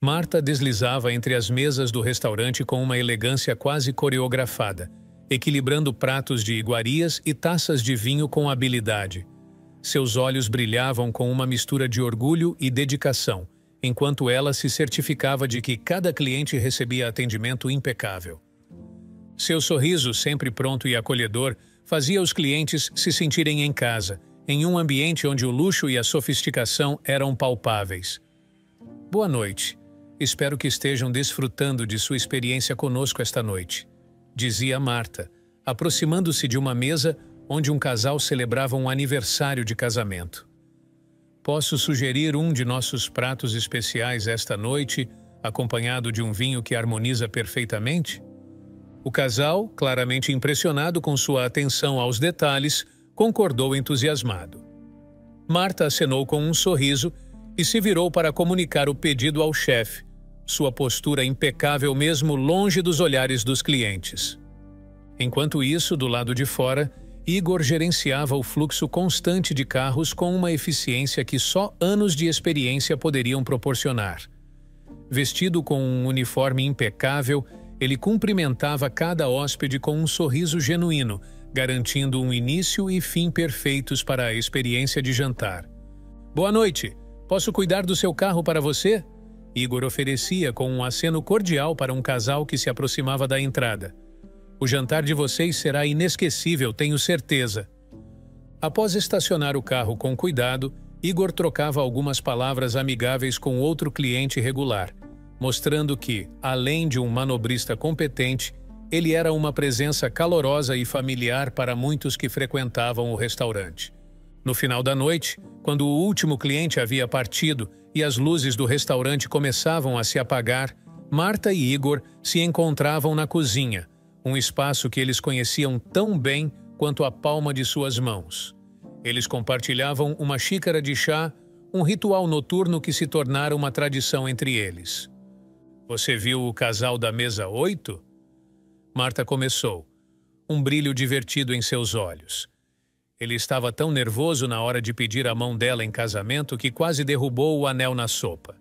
Marta deslizava entre as mesas do restaurante com uma elegância quase coreografada, equilibrando pratos de iguarias e taças de vinho com habilidade. Seus olhos brilhavam com uma mistura de orgulho e dedicação, enquanto ela se certificava de que cada cliente recebia atendimento impecável. Seu sorriso, sempre pronto e acolhedor, fazia os clientes se sentirem em casa, em um ambiente onde o luxo e a sofisticação eram palpáveis. Boa noite. Espero que estejam desfrutando de sua experiência conosco esta noite, dizia Marta, aproximando-se de uma mesa onde um casal celebrava um aniversário de casamento. Posso sugerir um de nossos pratos especiais esta noite, acompanhado de um vinho que harmoniza perfeitamente? O casal, claramente impressionado com sua atenção aos detalhes, concordou entusiasmado. Marta acenou com um sorriso e se virou para comunicar o pedido ao chefe, sua postura impecável mesmo longe dos olhares dos clientes. Enquanto isso, do lado de fora, Igor gerenciava o fluxo constante de carros com uma eficiência que só anos de experiência poderiam proporcionar. Vestido com um uniforme impecável, ele cumprimentava cada hóspede com um sorriso genuíno, garantindo um início e fim perfeitos para a experiência de jantar. Boa noite! Posso cuidar do seu carro para você? Igor oferecia com um aceno cordial para um casal que se aproximava da entrada. O jantar de vocês será inesquecível, tenho certeza. Após estacionar o carro com cuidado, Igor trocava algumas palavras amigáveis com outro cliente regular, mostrando que, além de um manobrista competente, ele era uma presença calorosa e familiar para muitos que frequentavam o restaurante. No final da noite, quando o último cliente havia partido e as luzes do restaurante começavam a se apagar, Marta e Igor se encontravam na cozinha, um espaço que eles conheciam tão bem quanto a palma de suas mãos. Eles compartilhavam uma xícara de chá, um ritual noturno que se tornara uma tradição entre eles. Você viu o casal da mesa 8? Marta começou, um brilho divertido em seus olhos. Ele estava tão nervoso na hora de pedir a mão dela em casamento que quase derrubou o anel na sopa.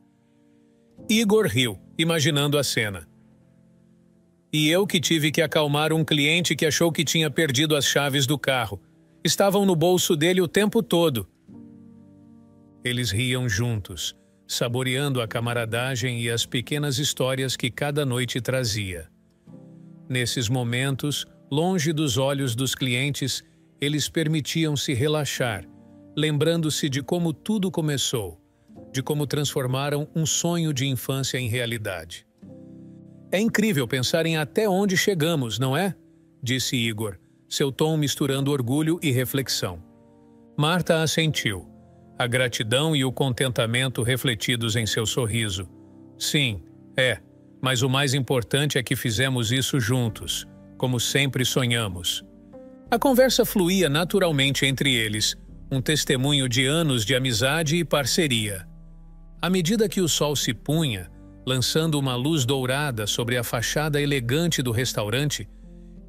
Igor riu, imaginando a cena. E eu que tive que acalmar um cliente que achou que tinha perdido as chaves do carro. Estavam no bolso dele o tempo todo. Eles riam juntos, saboreando a camaradagem e as pequenas histórias que cada noite trazia. Nesses momentos, longe dos olhos dos clientes, eles permitiam-se relaxar, lembrando-se de como tudo começou, de como transformaram um sonho de infância em realidade. É incrível pensar em até onde chegamos, não é? Disse Igor, seu tom misturando orgulho e reflexão. Marta assentiu, a gratidão e o contentamento refletidos em seu sorriso. Sim, mas o mais importante é que fizemos isso juntos, como sempre sonhamos. A conversa fluía naturalmente entre eles, um testemunho de anos de amizade e parceria. À medida que o sol se punha, lançando uma luz dourada sobre a fachada elegante do restaurante,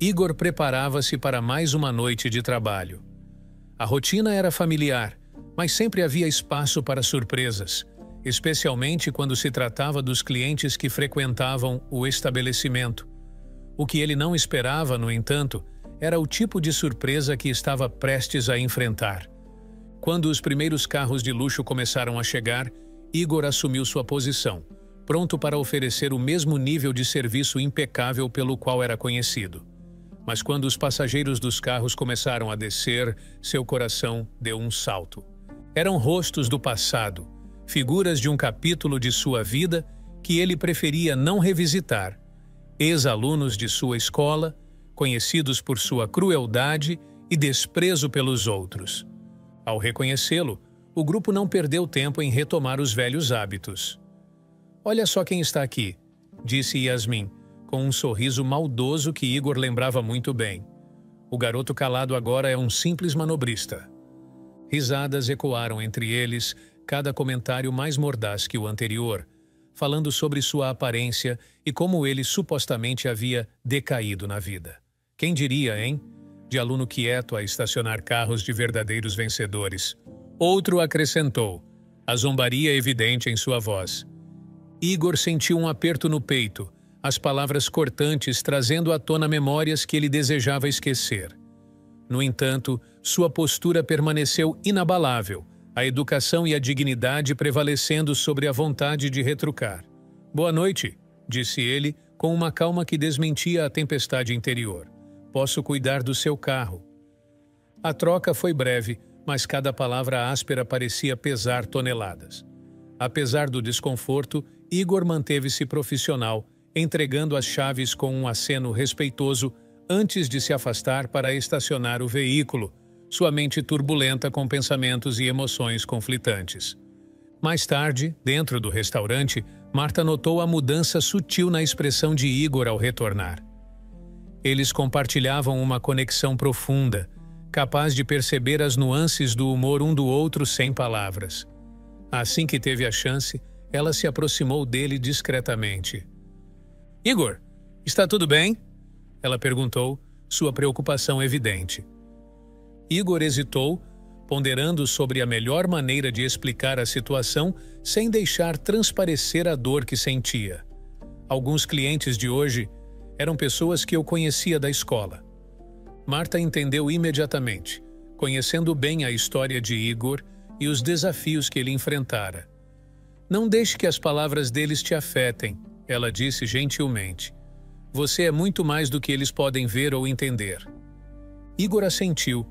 Igor preparava-se para mais uma noite de trabalho. A rotina era familiar, mas sempre havia espaço para surpresas, especialmente quando se tratava dos clientes que frequentavam o estabelecimento. O que ele não esperava, no entanto, era o tipo de surpresa que estava prestes a enfrentar. Quando os primeiros carros de luxo começaram a chegar, Igor assumiu sua posição, pronto para oferecer o mesmo nível de serviço impecável pelo qual era conhecido. Mas quando os passageiros dos carros começaram a descer, seu coração deu um salto. Eram rostos do passado, figuras de um capítulo de sua vida que ele preferia não revisitar, ex-alunos de sua escola, conhecidos por sua crueldade e desprezo pelos outros. Ao reconhecê-lo, o grupo não perdeu tempo em retomar os velhos hábitos. Olha só quem está aqui, disse Yasmin, com um sorriso maldoso que Igor lembrava muito bem. O garoto calado agora é um simples manobrista. Risadas ecoaram entre eles, cada comentário mais mordaz que o anterior, falando sobre sua aparência e como ele supostamente havia decaído na vida. Quem diria, hein? De aluno quieto a estacionar carros de verdadeiros vencedores. Outro acrescentou, a zombaria evidente em sua voz. Igor sentiu um aperto no peito, as palavras cortantes trazendo à tona memórias que ele desejava esquecer. No entanto, sua postura permaneceu inabalável, a educação e a dignidade prevalecendo sobre a vontade de retrucar. Boa noite, disse ele, com uma calma que desmentia a tempestade interior. Posso cuidar do seu carro. A troca foi breve, mas cada palavra áspera parecia pesar toneladas. Apesar do desconforto, Igor manteve-se profissional, entregando as chaves com um aceno respeitoso antes de se afastar para estacionar o veículo, sua mente turbulenta com pensamentos e emoções conflitantes. Mais tarde, dentro do restaurante, Marta notou a mudança sutil na expressão de Igor ao retornar. Eles compartilhavam uma conexão profunda, capaz de perceber as nuances do humor um do outro sem palavras. Assim que teve a chance, ela se aproximou dele discretamente. « Igor, está tudo bem? » Ela perguntou, sua preocupação evidente. Igor hesitou, ponderando sobre a melhor maneira de explicar a situação sem deixar transparecer a dor que sentia. Alguns clientes de hoje eram pessoas que eu conhecia da escola. Marta entendeu imediatamente, conhecendo bem a história de Igor e os desafios que ele enfrentara. Não deixe que as palavras deles te afetem, ela disse gentilmente. Você é muito mais do que eles podem ver ou entender. Igor assentiu,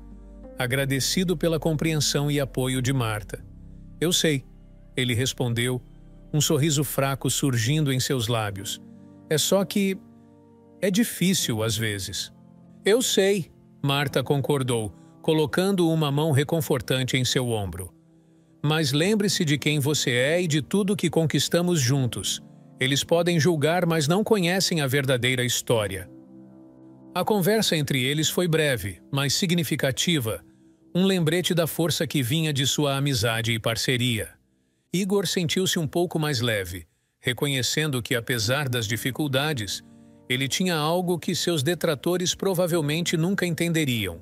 agradecido pela compreensão e apoio de Marta. Eu sei, ele respondeu, um sorriso fraco surgindo em seus lábios. É só que é difícil às vezes. Eu sei, Marta concordou, colocando uma mão reconfortante em seu ombro. Mas lembre-se de quem você é e de tudo que conquistamos juntos. Eles podem julgar, mas não conhecem a verdadeira história. A conversa entre eles foi breve, mas significativa, um lembrete da força que vinha de sua amizade e parceria. Igor sentiu-se um pouco mais leve, reconhecendo que, apesar das dificuldades, ele tinha algo que seus detratores provavelmente nunca entenderiam: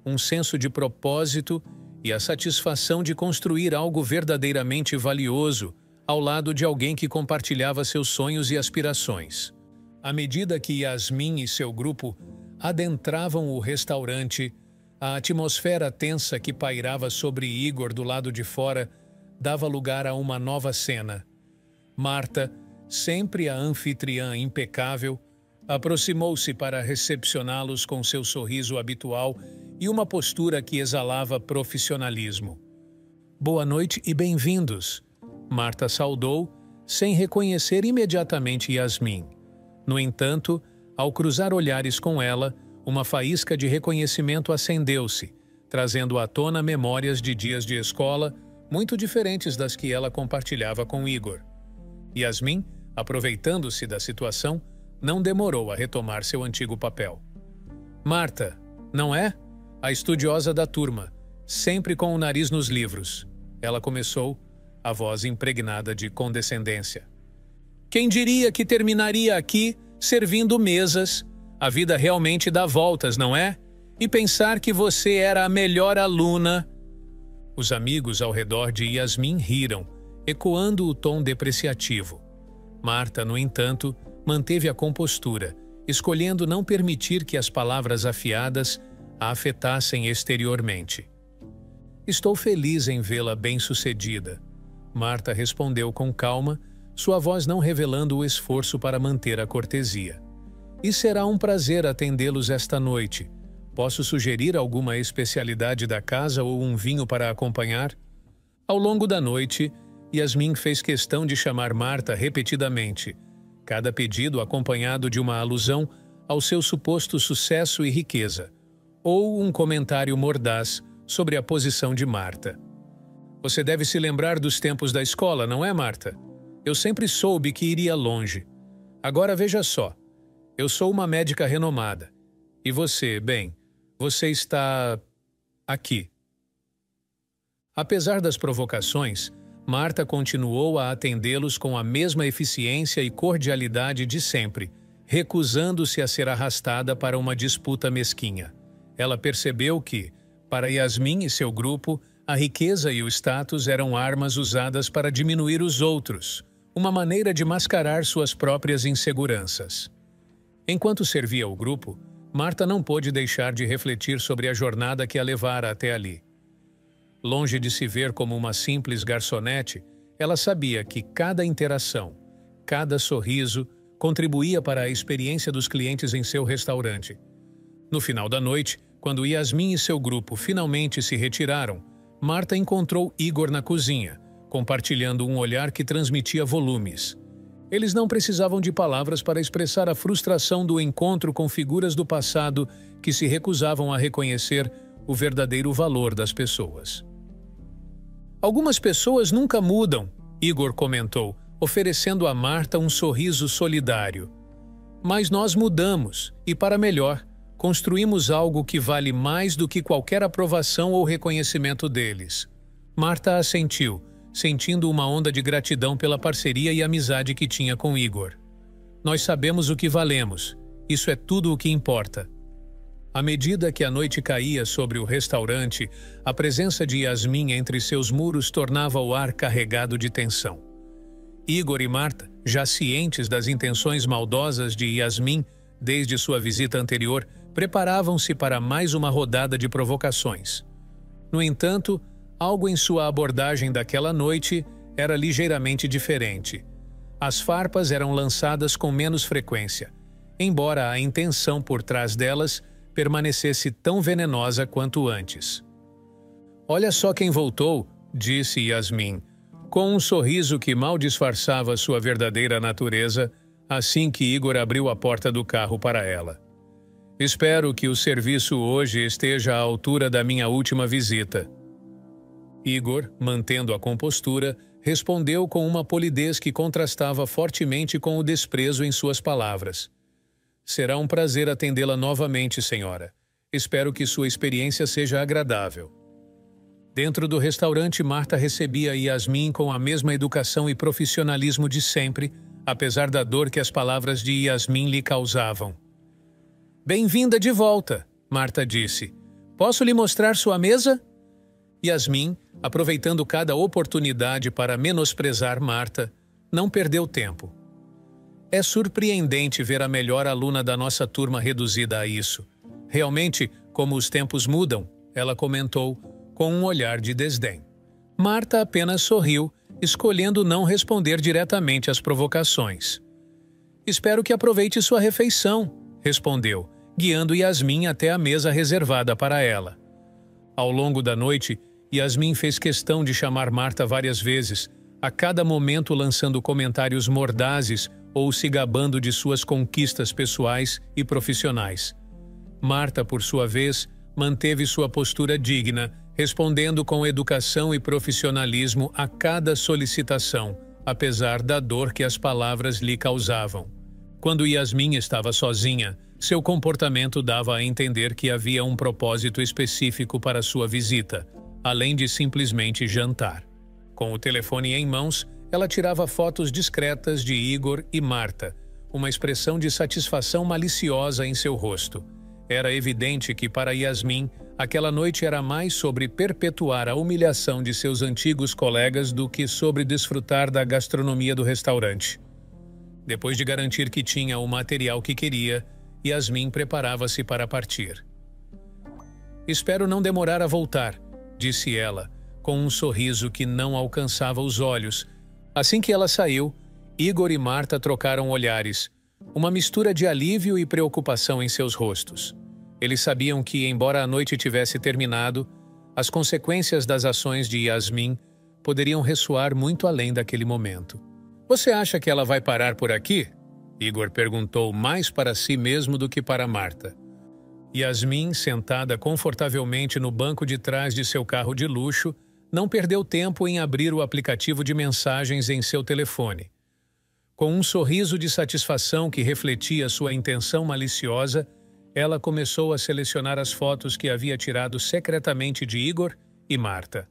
um senso de propósito e a satisfação de construir algo verdadeiramente valioso ao lado de alguém que compartilhava seus sonhos e aspirações. À medida que Yasmin e seu grupo adentravam o restaurante, a atmosfera tensa que pairava sobre Igor do lado de fora dava lugar a uma nova cena. Marta, sempre a anfitriã impecável, aproximou-se para recepcioná-los com seu sorriso habitual e uma postura que exalava profissionalismo. Boa noite e bem-vindos, Marta saudou, sem reconhecer imediatamente Yasmin. No entanto, ao cruzar olhares com ela, uma faísca de reconhecimento acendeu-se, trazendo à tona memórias de dias de escola muito diferentes das que ela compartilhava com Igor. Yasmin, aproveitando-se da situação, não demorou a retomar seu antigo papel. Marta, não é? A estudiosa da turma, sempre com o nariz nos livros. Ela começou, a voz impregnada de condescendência. Quem diria que terminaria aqui, servindo mesas? A vida realmente dá voltas, não é? E pensar que você era a melhor aluna. Os amigos ao redor de Yasmin riram, ecoando o tom depreciativo. Marta, no entanto, manteve a compostura, escolhendo não permitir que as palavras afiadas a afetassem exteriormente. Estou feliz em vê-la bem-sucedida. Marta respondeu com calma, sua voz não revelando o esforço para manter a cortesia. E será um prazer atendê-los esta noite. Posso sugerir alguma especialidade da casa ou um vinho para acompanhar? Ao longo da noite, Yasmin fez questão de chamar Marta repetidamente, cada pedido acompanhado de uma alusão ao seu suposto sucesso e riqueza, ou um comentário mordaz sobre a posição de Marta. Você deve se lembrar dos tempos da escola, não é, Marta? Eu sempre soube que iria longe. Agora veja só. Eu sou uma médica renomada. E você, bem, você está aqui. Apesar das provocações, Marta continuou a atendê-los com a mesma eficiência e cordialidade de sempre, recusando-se a ser arrastada para uma disputa mesquinha. Ela percebeu que, para Yasmin e seu grupo, a riqueza e o status eram armas usadas para diminuir os outros, uma maneira de mascarar suas próprias inseguranças. Enquanto servia o grupo, Marta não pôde deixar de refletir sobre a jornada que a levara até ali. Longe de se ver como uma simples garçonete, ela sabia que cada interação, cada sorriso, contribuía para a experiência dos clientes em seu restaurante. No final da noite, quando Yasmin e seu grupo finalmente se retiraram, Marta encontrou Igor na cozinha, compartilhando um olhar que transmitia volumes. Eles não precisavam de palavras para expressar a frustração do encontro com figuras do passado que se recusavam a reconhecer o verdadeiro valor das pessoas. Algumas pessoas nunca mudam, Igor comentou, oferecendo a Marta um sorriso solidário. Mas nós mudamos, e para melhor, construímos algo que vale mais do que qualquer aprovação ou reconhecimento deles. Marta assentiu, sentindo uma onda de gratidão pela parceria e amizade que tinha com Igor. Nós sabemos o que valemos. Isso é tudo o que importa. À medida que a noite caía sobre o restaurante, a presença de Yasmin entre seus muros tornava o ar carregado de tensão. Igor e Marta, já cientes das intenções maldosas de Yasmin desde sua visita anterior, preparavam-se para mais uma rodada de provocações. No entanto, algo em sua abordagem daquela noite era ligeiramente diferente. As farpas eram lançadas com menos frequência, embora a intenção por trás delas permanecesse tão venenosa quanto antes. "Olha só quem voltou", disse Yasmin, com um sorriso que mal disfarçava sua verdadeira natureza, assim que Igor abriu a porta do carro para ela. "Espero que o serviço hoje esteja à altura da minha última visita." Igor, mantendo a compostura, respondeu com uma polidez que contrastava fortemente com o desprezo em suas palavras. "Será um prazer atendê-la novamente, senhora. Espero que sua experiência seja agradável." Dentro do restaurante, Marta recebia Yasmin com a mesma educação e profissionalismo de sempre, apesar da dor que as palavras de Yasmin lhe causavam. "Bem-vinda de volta", Marta disse. "Posso lhe mostrar sua mesa?" Yasmin, aproveitando cada oportunidade para menosprezar Marta, não perdeu tempo. "É surpreendente ver a melhor aluna da nossa turma reduzida a isso. Realmente, como os tempos mudam", ela comentou, com um olhar de desdém. Marta apenas sorriu, escolhendo não responder diretamente às provocações. "Espero que aproveite sua refeição", respondeu, guiando Yasmin até a mesa reservada para ela. Ao longo da noite, Yasmin fez questão de chamar Marta várias vezes, a cada momento lançando comentários mordazes ou se gabando de suas conquistas pessoais e profissionais. Marta, por sua vez, manteve sua postura digna, respondendo com educação e profissionalismo a cada solicitação, apesar da dor que as palavras lhe causavam. Quando Yasmin estava sozinha, seu comportamento dava a entender que havia um propósito específico para sua visita, além de simplesmente jantar. Com o telefone em mãos, ela tirava fotos discretas de Igor e Marta, uma expressão de satisfação maliciosa em seu rosto. Era evidente que para Yasmin, aquela noite era mais sobre perpetuar a humilhação de seus antigos colegas do que sobre desfrutar da gastronomia do restaurante. Depois de garantir que tinha o material que queria, Yasmin preparava-se para partir. "Espero não demorar a voltar", disse ela, com um sorriso que não alcançava os olhos. Assim que ela saiu, Igor e Marta trocaram olhares, uma mistura de alívio e preocupação em seus rostos. Eles sabiam que, embora a noite tivesse terminado, as consequências das ações de Yasmin poderiam ressoar muito além daquele momento. "Você acha que ela vai parar por aqui?" Igor perguntou, mais para si mesmo do que para Marta. Yasmin, sentada confortavelmente no banco de trás de seu carro de luxo, não perdeu tempo em abrir o aplicativo de mensagens em seu telefone. Com um sorriso de satisfação que refletia sua intenção maliciosa, ela começou a selecionar as fotos que havia tirado secretamente de Igor e Marta.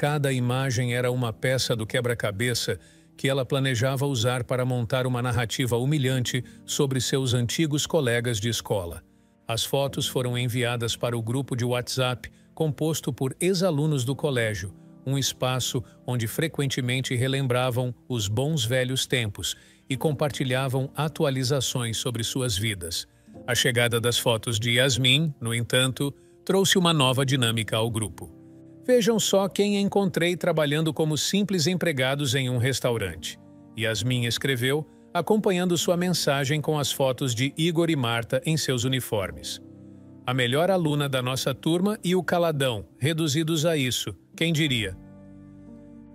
cada imagem era uma peça do quebra-cabeça que ela planejava usar para montar uma narrativa humilhante sobre seus antigos colegas de escola. As fotos foram enviadas para o grupo de WhatsApp composto por ex-alunos do colégio, um espaço onde frequentemente relembravam os bons velhos tempos e compartilhavam atualizações sobre suas vidas. A chegada das fotos de Yasmin, no entanto, trouxe uma nova dinâmica ao grupo. Vejam só quem encontrei trabalhando como simples empregados em um restaurante. Yasmin escreveu, acompanhando sua mensagem com as fotos de Igor e Marta em seus uniformes. A melhor aluna da nossa turma e o caladão, reduzidos a isso, quem diria?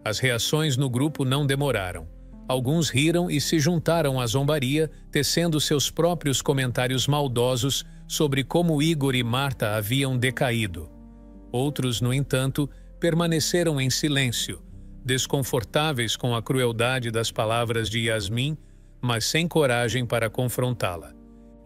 As reações no grupo não demoraram. Alguns riram e se juntaram à zombaria, tecendo seus próprios comentários maldosos sobre como Igor e Marta haviam decaído. Outros, no entanto, permaneceram em silêncio, desconfortáveis com a crueldade das palavras de Yasmin, mas sem coragem para confrontá-la.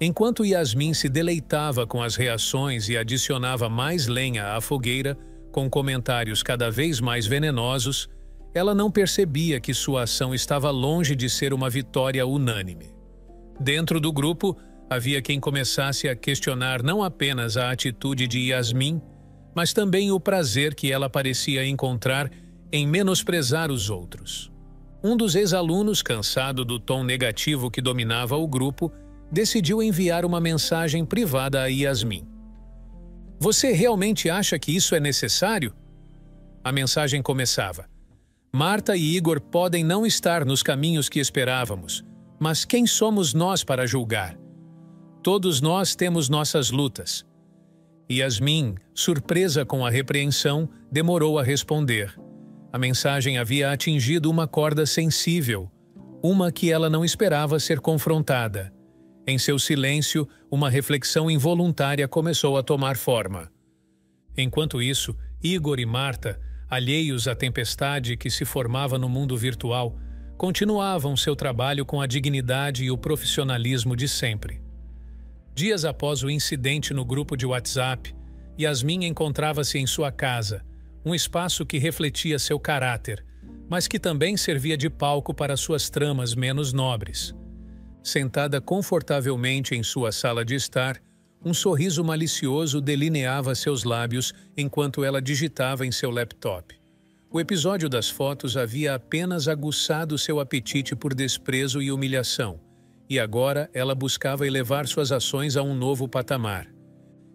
Enquanto Yasmin se deleitava com as reações e adicionava mais lenha à fogueira, com comentários cada vez mais venenosos, ela não percebia que sua ação estava longe de ser uma vitória unânime. Dentro do grupo, havia quem começasse a questionar não apenas a atitude de Yasmin, mas também o prazer que ela parecia encontrar em menosprezar os outros. Um dos ex-alunos, cansado do tom negativo que dominava o grupo, decidiu enviar uma mensagem privada a Yasmin. "Você realmente acha que isso é necessário?" A mensagem começava: "Marta e Igor podem não estar nos caminhos que esperávamos, mas quem somos nós para julgar? Todos nós temos nossas lutas." Yasmin, surpresa com a repreensão, demorou a responder. A mensagem havia atingido uma corda sensível, uma que ela não esperava ser confrontada. Em seu silêncio, uma reflexão involuntária começou a tomar forma. Enquanto isso, Igor e Marta, alheios à tempestade que se formava no mundo virtual, continuavam seu trabalho com a dignidade e o profissionalismo de sempre. Dias após o incidente no grupo de WhatsApp, Yasmin encontrava-se em sua casa, um espaço que refletia seu caráter, mas que também servia de palco para suas tramas menos nobres. Sentada confortavelmente em sua sala de estar, um sorriso malicioso delineava seus lábios enquanto ela digitava em seu laptop. O episódio das fotos havia apenas aguçado seu apetite por desprezo e humilhação, e agora ela buscava elevar suas ações a um novo patamar.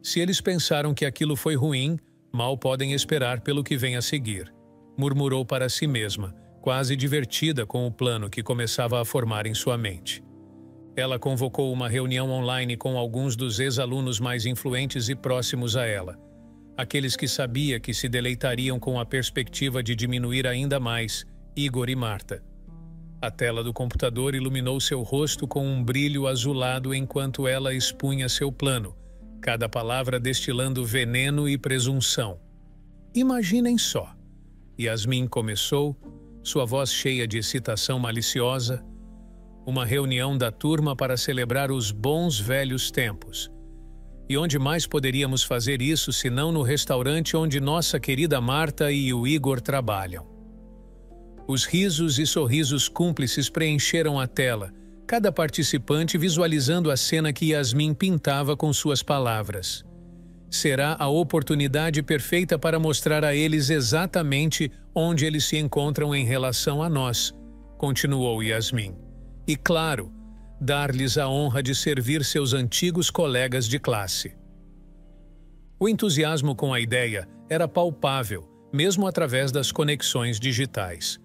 Se eles pensaram que aquilo foi ruim, mal podem esperar pelo que vem a seguir, murmurou para si mesma, quase divertida com o plano que começava a formar em sua mente. Ela convocou uma reunião online com alguns dos ex-alunos mais influentes e próximos a ela, aqueles que sabia que se deleitariam com a perspectiva de diminuir ainda mais Igor e Marta. A tela do computador iluminou seu rosto com um brilho azulado enquanto ela expunha seu plano, cada palavra destilando veneno e presunção. Imaginem só. Yasmin começou, sua voz cheia de excitação maliciosa, uma reunião da turma para celebrar os bons velhos tempos. E onde mais poderíamos fazer isso senão no restaurante onde nossa querida Marta e o Igor trabalham? Os risos e sorrisos cúmplices preencheram a tela, cada participante visualizando a cena que Yasmin pintava com suas palavras. Será a oportunidade perfeita para mostrar a eles exatamente onde eles se encontram em relação a nós, continuou Yasmin. E, claro, dar-lhes a honra de servir seus antigos colegas de classe. O entusiasmo com a ideia era palpável, mesmo através das conexões digitais.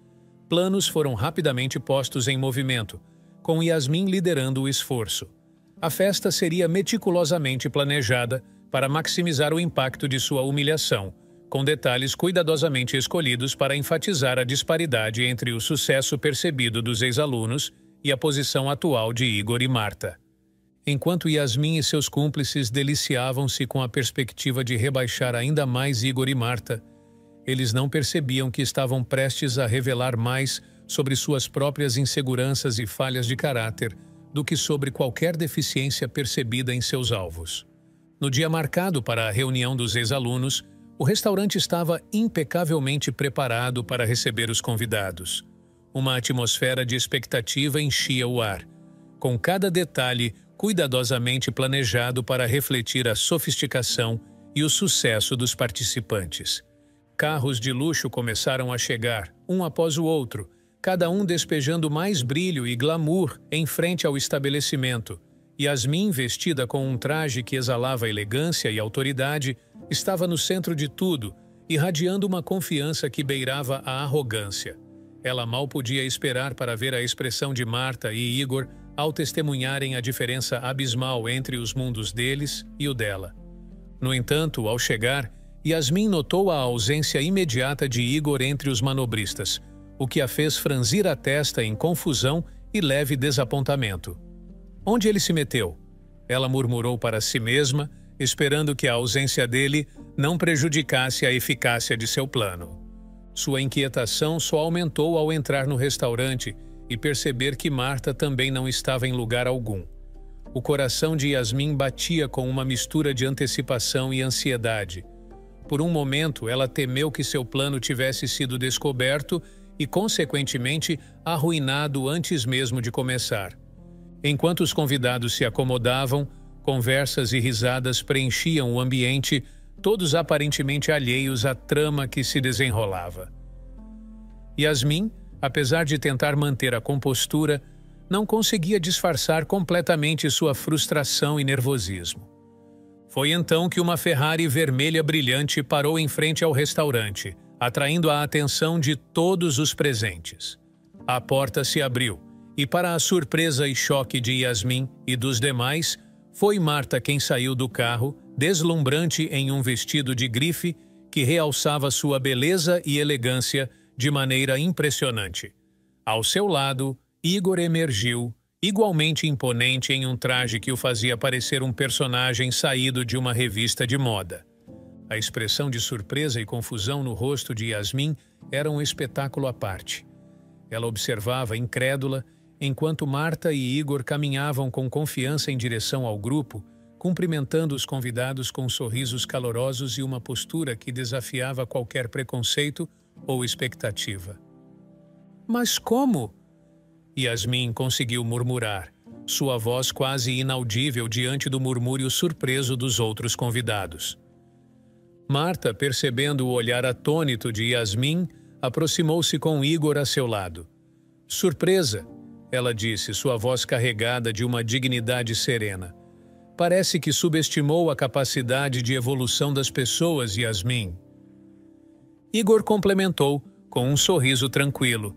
Planos foram rapidamente postos em movimento, com Yasmin liderando o esforço. A festa seria meticulosamente planejada para maximizar o impacto de sua humilhação, com detalhes cuidadosamente escolhidos para enfatizar a disparidade entre o sucesso percebido dos ex-alunos e a posição atual de Igor e Marta. Enquanto Yasmin e seus cúmplices deliciavam-se com a perspectiva de rebaixar ainda mais Igor e Marta, eles não percebiam que estavam prestes a revelar mais sobre suas próprias inseguranças e falhas de caráter do que sobre qualquer deficiência percebida em seus alvos. No dia marcado para a reunião dos ex-alunos, O restaurante estava impecavelmente preparado para receber os convidados. Uma atmosfera de expectativa enchia o ar, com cada detalhe cuidadosamente planejado para refletir a sofisticação e o sucesso dos participantes. Carros de luxo começaram a chegar, um após o outro, cada um despejando mais brilho e glamour em frente ao estabelecimento. Yasmin, vestida com um traje que exalava elegância e autoridade, estava no centro de tudo, irradiando uma confiança que beirava a arrogância. Ela mal podia esperar para ver a expressão de Marta e Igor ao testemunharem a diferença abismal entre os mundos deles e o dela. No entanto, ao chegar, Yasmin notou a ausência imediata de Igor entre os manobristas, o que a fez franzir a testa em confusão e leve desapontamento. Onde ele se meteu? Ela murmurou para si mesma, esperando que a ausência dele não prejudicasse a eficácia de seu plano. Sua inquietação só aumentou ao entrar no restaurante e perceber que Marta também não estava em lugar algum. O coração de Yasmin batia com uma mistura de antecipação e ansiedade. Por um momento, ela temeu que seu plano tivesse sido descoberto e, consequentemente, arruinado antes mesmo de começar. Enquanto os convidados se acomodavam, conversas e risadas preenchiam o ambiente, todos aparentemente alheios à trama que se desenrolava. Yasmin, apesar de tentar manter a compostura, não conseguia disfarçar completamente sua frustração e nervosismo. Foi então que uma Ferrari vermelha brilhante parou em frente ao restaurante, atraindo a atenção de todos os presentes. A porta se abriu, e para a surpresa e choque de Yasmin e dos demais, foi Marta quem saiu do carro, deslumbrante em um vestido de grife que realçava sua beleza e elegância de maneira impressionante. Ao seu lado, Igor emergiu, igualmente imponente em um traje que o fazia parecer um personagem saído de uma revista de moda. A expressão de surpresa e confusão no rosto de Yasmin era um espetáculo à parte. Ela observava, incrédula, enquanto Marta e Igor caminhavam com confiança em direção ao grupo, cumprimentando os convidados com sorrisos calorosos e uma postura que desafiava qualquer preconceito ou expectativa. Mas como? Yasmin conseguiu murmurar, sua voz quase inaudível diante do murmúrio surpreso dos outros convidados. Marta, percebendo o olhar atônito de Yasmin, aproximou-se com Igor a seu lado. Surpresa, ela disse, sua voz carregada de uma dignidade serena. Parece que subestimou a capacidade de evolução das pessoas, Yasmin. Igor complementou, com um sorriso tranquilo.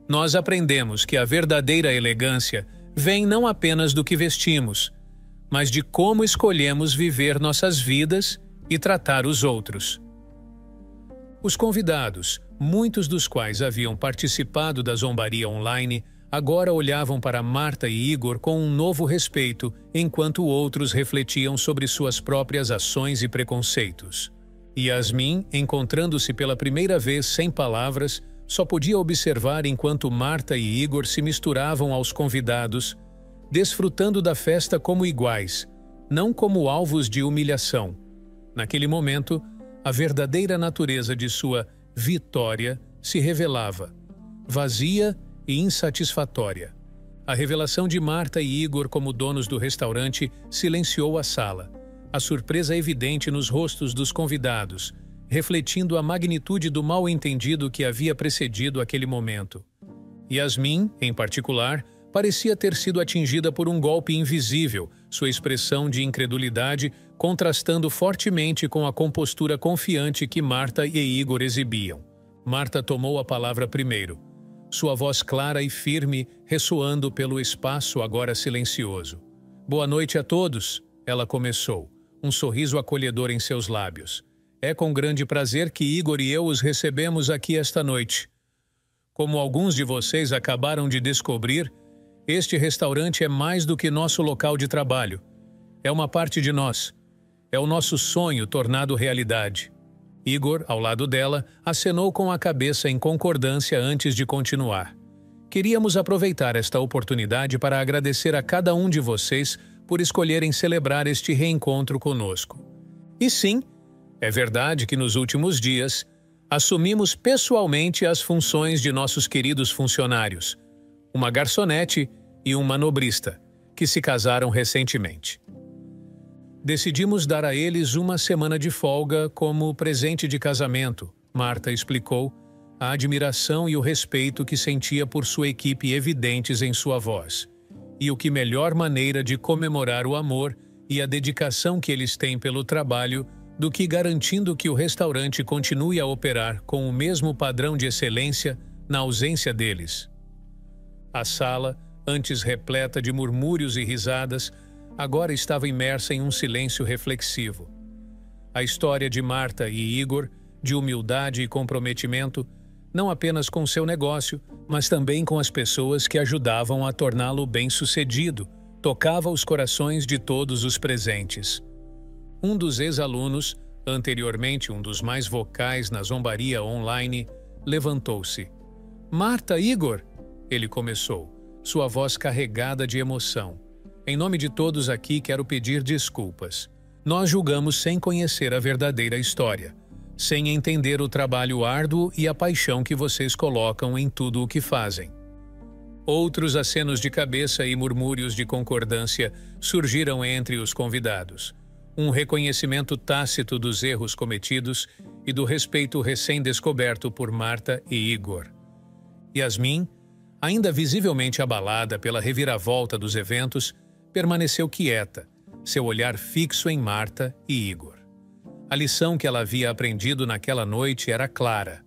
Nós aprendemos que a verdadeira elegância vem não apenas do que vestimos, mas de como escolhemos viver nossas vidas e tratar os outros. Os convidados, muitos dos quais haviam participado da zombaria online, agora olhavam para Marta e Igor com um novo respeito, enquanto outros refletiam sobre suas próprias ações e preconceitos. Yasmin, encontrando-se pela primeira vez sem palavras, só podia observar enquanto Marta e Igor se misturavam aos convidados, desfrutando da festa como iguais, não como alvos de humilhação. Naquele momento, a verdadeira natureza de sua vitória se revelava, vazia e insatisfatória. A revelação de Marta e Igor como donos do restaurante silenciou a sala, a surpresa evidente nos rostos dos convidados, refletindo a magnitude do mal-entendido que havia precedido aquele momento. Yasmin, em particular, parecia ter sido atingida por um golpe invisível, sua expressão de incredulidade contrastando fortemente com a compostura confiante que Marta e Igor exibiam. Marta tomou a palavra primeiro, sua voz clara e firme ressoando pelo espaço agora silencioso. Boa noite a todos, ela começou, um sorriso acolhedor em seus lábios. É com grande prazer que Igor e eu os recebemos aqui esta noite. Como alguns de vocês acabaram de descobrir, este restaurante é mais do que nosso local de trabalho. É uma parte de nós. É o nosso sonho tornado realidade. Igor, ao lado dela, acenou com a cabeça em concordância antes de continuar. Queríamos aproveitar esta oportunidade para agradecer a cada um de vocês por escolherem celebrar este reencontro conosco. E sim, É verdade que nos últimos dias assumimos pessoalmente as funções de nossos queridos funcionários, uma garçonete e um manobrista, que se casaram recentemente. Decidimos dar a eles uma semana de folga como presente de casamento, Marta explicou, a admiração e o respeito que sentia por sua equipe evidentes em sua voz. E o que melhor maneira de comemorar o amor e a dedicação que eles têm pelo trabalho do que garantindo que o restaurante continue a operar com o mesmo padrão de excelência na ausência deles. A sala, antes repleta de murmúrios e risadas, agora estava imersa em um silêncio reflexivo. A história de Marta e Igor, de humildade e comprometimento, não apenas com seu negócio, mas também com as pessoas que ajudavam a torná-lo bem-sucedido, tocava os corações de todos os presentes. Um dos ex-alunos, anteriormente um dos mais vocais na zombaria online, levantou-se. "Marta, Igor!" Ele começou, sua voz carregada de emoção. "Em nome de todos aqui quero pedir desculpas. Nós julgamos sem conhecer a verdadeira história, sem entender o trabalho árduo e a paixão que vocês colocam em tudo o que fazem." Outros acenos de cabeça e murmúrios de concordância surgiram entre os convidados. Um reconhecimento tácito dos erros cometidos e do respeito recém-descoberto por Marta e Igor. Yasmin, ainda visivelmente abalada pela reviravolta dos eventos, permaneceu quieta, seu olhar fixo em Marta e Igor. A lição que ela havia aprendido naquela noite era clara.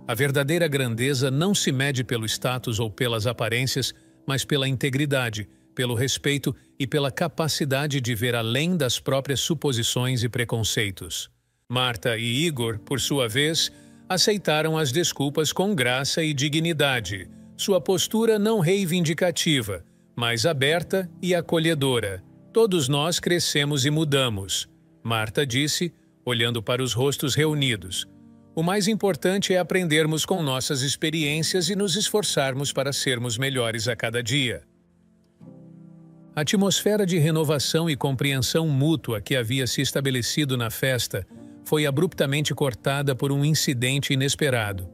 A verdadeira grandeza não se mede pelo status ou pelas aparências, mas pela integridade, pelo respeito e pela capacidade de ver além das próprias suposições e preconceitos. Marta e Igor, por sua vez, aceitaram as desculpas com graça e dignidade, sua postura não reivindicativa, mas aberta e acolhedora. "Todos nós crescemos e mudamos", Marta disse, olhando para os rostos reunidos. "O mais importante é aprendermos com nossas experiências e nos esforçarmos para sermos melhores a cada dia." A atmosfera de renovação e compreensão mútua que havia se estabelecido na festa foi abruptamente cortada por um incidente inesperado.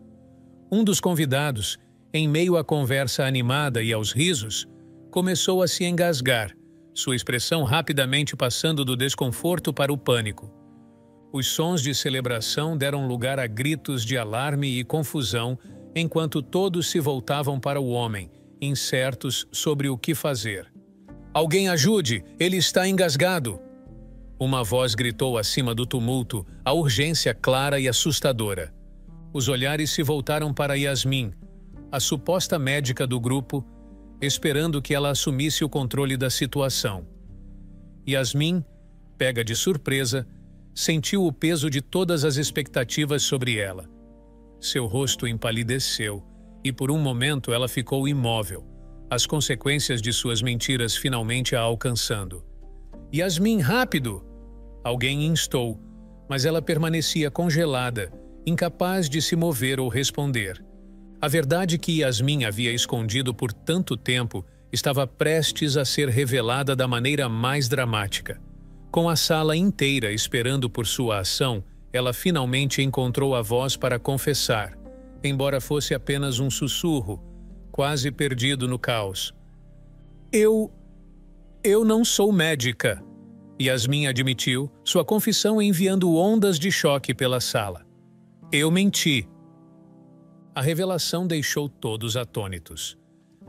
Um dos convidados, em meio à conversa animada e aos risos, começou a se engasgar, sua expressão rapidamente passando do desconforto para o pânico. Os sons de celebração deram lugar a gritos de alarme e confusão, enquanto todos se voltavam para o homem, incertos sobre o que fazer. "Alguém ajude! Ele está engasgado!" Uma voz gritou acima do tumulto, a urgência clara e assustadora. Os olhares se voltaram para Yasmin, a suposta médica do grupo, esperando que ela assumisse o controle da situação. Yasmin, pega de surpresa, sentiu o peso de todas as expectativas sobre ela. Seu rosto empalideceu e por um momento ela ficou imóvel, as consequências de suas mentiras finalmente a alcançando. "Yasmin, rápido!" Alguém instou, mas ela permanecia congelada, incapaz de se mover ou responder. A verdade que Yasmin havia escondido por tanto tempo estava prestes a ser revelada da maneira mais dramática. Com a sala inteira esperando por sua ação, ela finalmente encontrou a voz para confessar, embora fosse apenas um sussurro, quase perdido no caos. Eu não sou médica", Yasmin admitiu, sua confissão enviando ondas de choque pela sala. "Eu menti." A revelação deixou todos atônitos.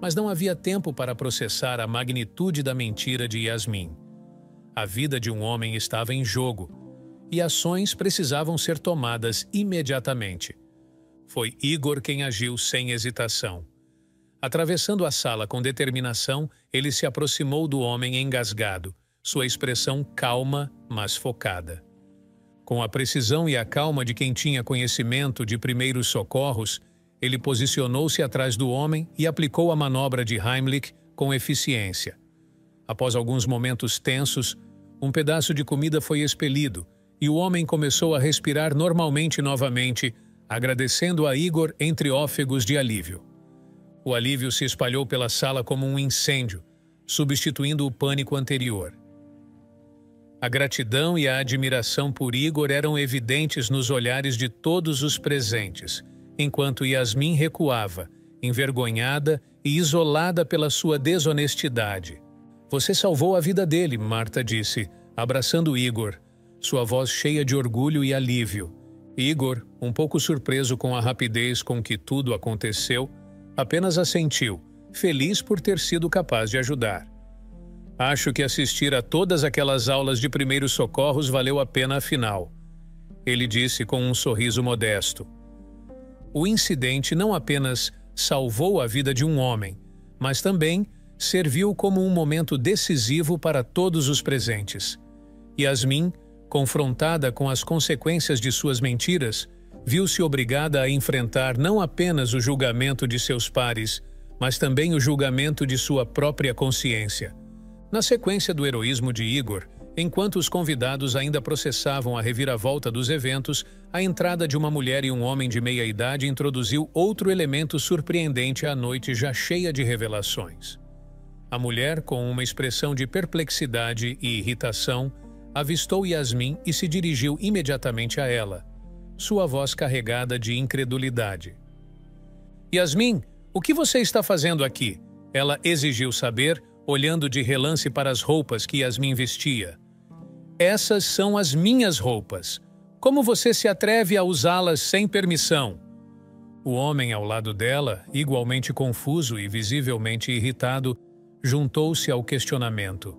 Mas não havia tempo para processar a magnitude da mentira de Yasmin. A vida de um homem estava em jogo, e ações precisavam ser tomadas imediatamente. Foi Igor quem agiu sem hesitação. Atravessando a sala com determinação, ele se aproximou do homem engasgado, sua expressão calma, mas focada. Com a precisão e a calma de quem tinha conhecimento de primeiros socorros, ele posicionou-se atrás do homem e aplicou a manobra de Heimlich com eficiência. Após alguns momentos tensos, um pedaço de comida foi expelido e o homem começou a respirar normalmente novamente, agradecendo a Igor entre ófegos de alívio. O alívio se espalhou pela sala como um incêndio, substituindo o pânico anterior. A gratidão e a admiração por Igor eram evidentes nos olhares de todos os presentes, enquanto Yasmin recuava, envergonhada e isolada pela sua desonestidade. Você salvou a vida dele, Marta disse, abraçando Igor, sua voz cheia de orgulho e alívio. Igor, um pouco surpreso com a rapidez com que tudo aconteceu, apenas assentiu, feliz por ter sido capaz de ajudar. Acho que assistir a todas aquelas aulas de primeiros socorros valeu a pena afinal, ele disse com um sorriso modesto. O incidente não apenas salvou a vida de um homem, mas também serviu como um momento decisivo para todos os presentes. Yasmin, confrontada com as consequências de suas mentiras, viu-se obrigada a enfrentar não apenas o julgamento de seus pares, mas também o julgamento de sua própria consciência. Na sequência do heroísmo de Igor, enquanto os convidados ainda processavam a reviravolta dos eventos, a entrada de uma mulher e um homem de meia-idade introduziu outro elemento surpreendente à noite já cheia de revelações. A mulher, com uma expressão de perplexidade e irritação, avistou Yasmin e se dirigiu imediatamente a ela, sua voz carregada de incredulidade. Yasmin, o que você está fazendo aqui? Ela exigiu saber, olhando de relance para as roupas que Yasmin vestia. Essas são as minhas roupas. Como você se atreve a usá-las sem permissão? O homem ao lado dela, igualmente confuso e visivelmente irritado, juntou-se ao questionamento.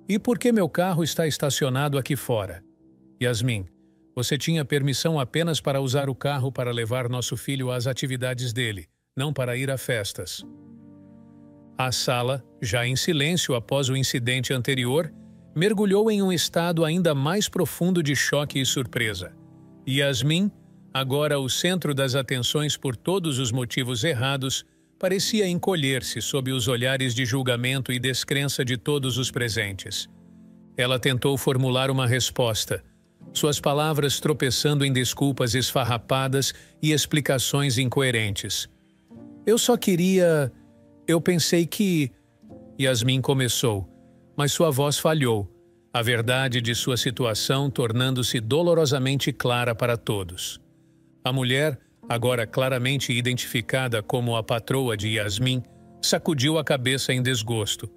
E por que meu carro está estacionado aqui fora? Yasmin, você tinha permissão apenas para usar o carro para levar nosso filho às atividades dele, não para ir a festas. A sala, já em silêncio após o incidente anterior, mergulhou em um estado ainda mais profundo de choque e surpresa. Yasmin, agora o centro das atenções por todos os motivos errados, parecia encolher-se sob os olhares de julgamento e descrença de todos os presentes. Ela tentou formular uma resposta, suas palavras tropeçando em desculpas esfarrapadas e explicações incoerentes. Eu só queria... Eu pensei que... Yasmin começou, mas sua voz falhou, a verdade de sua situação tornando-se dolorosamente clara para todos. A mulher, agora claramente identificada como a patroa de Yasmin, sacudiu a cabeça em desgosto.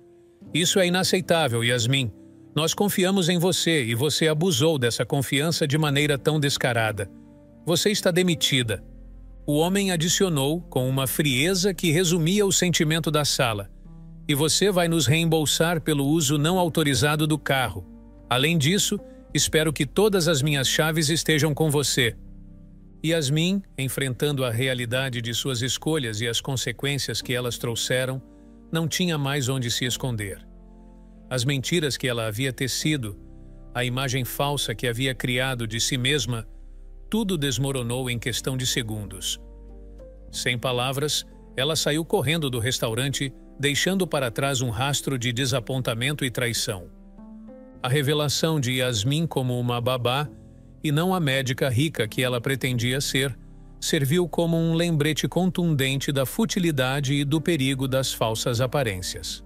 Isso é inaceitável, Yasmin. Nós confiamos em você e você abusou dessa confiança de maneira tão descarada. Você está demitida. O homem adicionou com uma frieza que resumia o sentimento da sala. E você vai nos reembolsar pelo uso não autorizado do carro. Além disso, espero que todas as minhas chaves estejam com você. Yasmin, enfrentando a realidade de suas escolhas e as consequências que elas trouxeram, não tinha mais onde se esconder. As mentiras que ela havia tecido, a imagem falsa que havia criado de si mesma, tudo desmoronou em questão de segundos. Sem palavras, ela saiu correndo do restaurante, deixando para trás um rastro de desapontamento e traição. A revelação de Yasmin como uma babá, e não a médica rica que ela pretendia ser, serviu como um lembrete contundente da futilidade e do perigo das falsas aparências.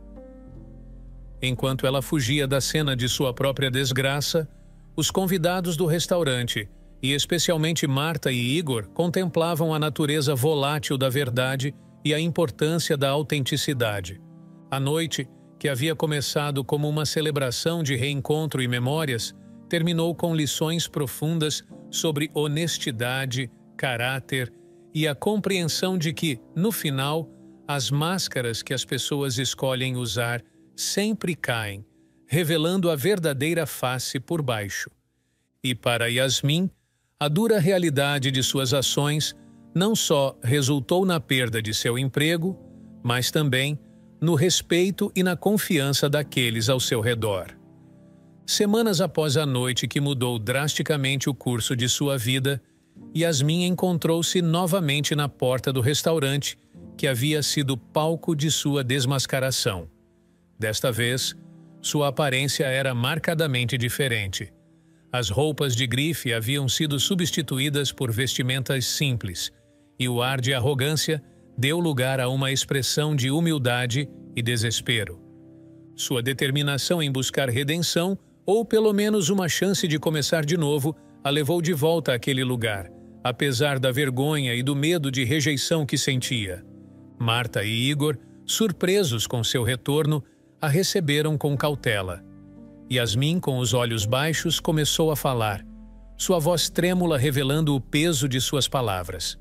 Enquanto ela fugia da cena de sua própria desgraça, os convidados do restaurante, e especialmente Marta e Igor, contemplavam a natureza volátil da verdade e a importância da autenticidade. A noite, que havia começado como uma celebração de reencontro e memórias, terminou com lições profundas sobre honestidade, caráter e a compreensão de que, no final, as máscaras que as pessoas escolhem usar sempre caem, revelando a verdadeira face por baixo. E para Yasmin, a dura realidade de suas ações não só resultou na perda de seu emprego, mas também no respeito e na confiança daqueles ao seu redor. Semanas após a noite que mudou drasticamente o curso de sua vida, Yasmin encontrou-se novamente na porta do restaurante que havia sido palco de sua desmascaração. Desta vez, sua aparência era marcadamente diferente. As roupas de grife haviam sido substituídas por vestimentas simples, e o ar de arrogância deu lugar a uma expressão de humildade e desespero. Sua determinação em buscar redenção ou pelo menos uma chance de começar de novo, a levou de volta àquele lugar, apesar da vergonha e do medo de rejeição que sentia. Marta e Igor, surpresos com seu retorno, a receberam com cautela. Yasmin, com os olhos baixos, começou a falar, sua voz trêmula revelando o peso de suas palavras.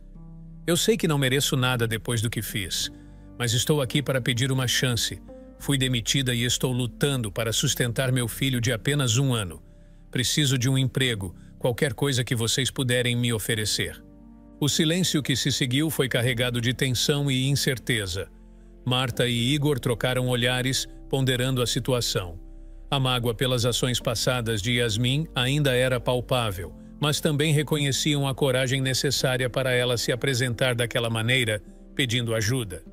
Eu sei que não mereço nada depois do que fiz, mas estou aqui para pedir uma chance. Fui demitida e estou lutando para sustentar meu filho de apenas 1 ano. Preciso de um emprego, qualquer coisa que vocês puderem me oferecer. O silêncio que se seguiu foi carregado de tensão e incerteza. Marta e Igor trocaram olhares, ponderando a situação. A mágoa pelas ações passadas de Yasmin ainda era palpável, mas também reconheciam a coragem necessária para ela se apresentar daquela maneira, pedindo ajuda.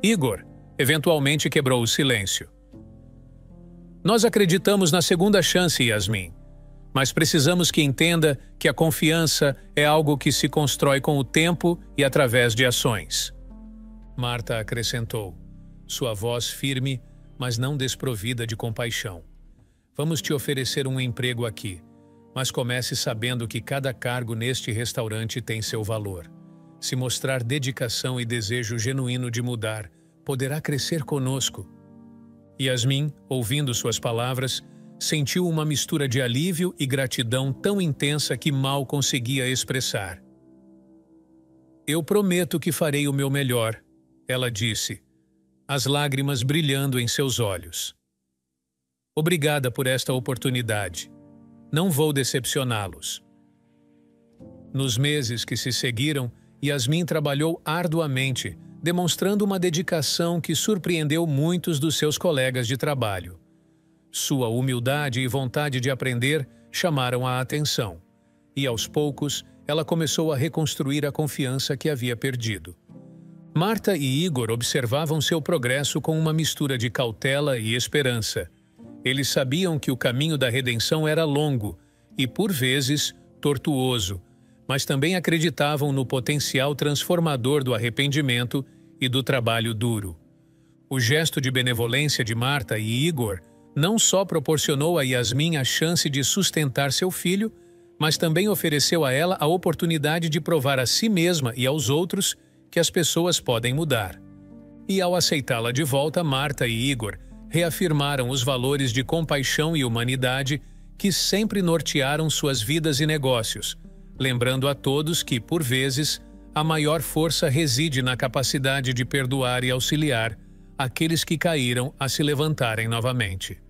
Igor, eventualmente, quebrou o silêncio. Nós acreditamos na segunda chance, Yasmin, mas precisamos que entenda que a confiança é algo que se constrói com o tempo e através de ações. Marta acrescentou, sua voz firme, mas não desprovida de compaixão. Vamos te oferecer um emprego aqui, mas comece sabendo que cada cargo neste restaurante tem seu valor. Se mostrar dedicação e desejo genuíno de mudar, poderá crescer conosco. Yasmin, ouvindo suas palavras, sentiu uma mistura de alívio e gratidão tão intensa que mal conseguia expressar. Eu prometo que farei o meu melhor, ela disse, as lágrimas brilhando em seus olhos. Obrigada por esta oportunidade. Não vou decepcioná-los. Nos meses que se seguiram, Yasmin trabalhou arduamente, demonstrando uma dedicação que surpreendeu muitos dos seus colegas de trabalho. Sua humildade e vontade de aprender chamaram a atenção, e aos poucos ela começou a reconstruir a confiança que havia perdido. Marta e Igor observavam seu progresso com uma mistura de cautela e esperança. Eles sabiam que o caminho da redenção era longo e, por vezes, tortuoso, mas também acreditavam no potencial transformador do arrependimento e do trabalho duro. O gesto de benevolência de Marta e Igor não só proporcionou a Yasmin a chance de sustentar seu filho, mas também ofereceu a ela a oportunidade de provar a si mesma e aos outros que as pessoas podem mudar. E ao aceitá-la de volta, Marta e Igor reafirmaram os valores de compaixão e humanidade que sempre nortearam suas vidas e negócios, lembrando a todos que, por vezes, a maior força reside na capacidade de perdoar e auxiliar aqueles que caíram a se levantarem novamente.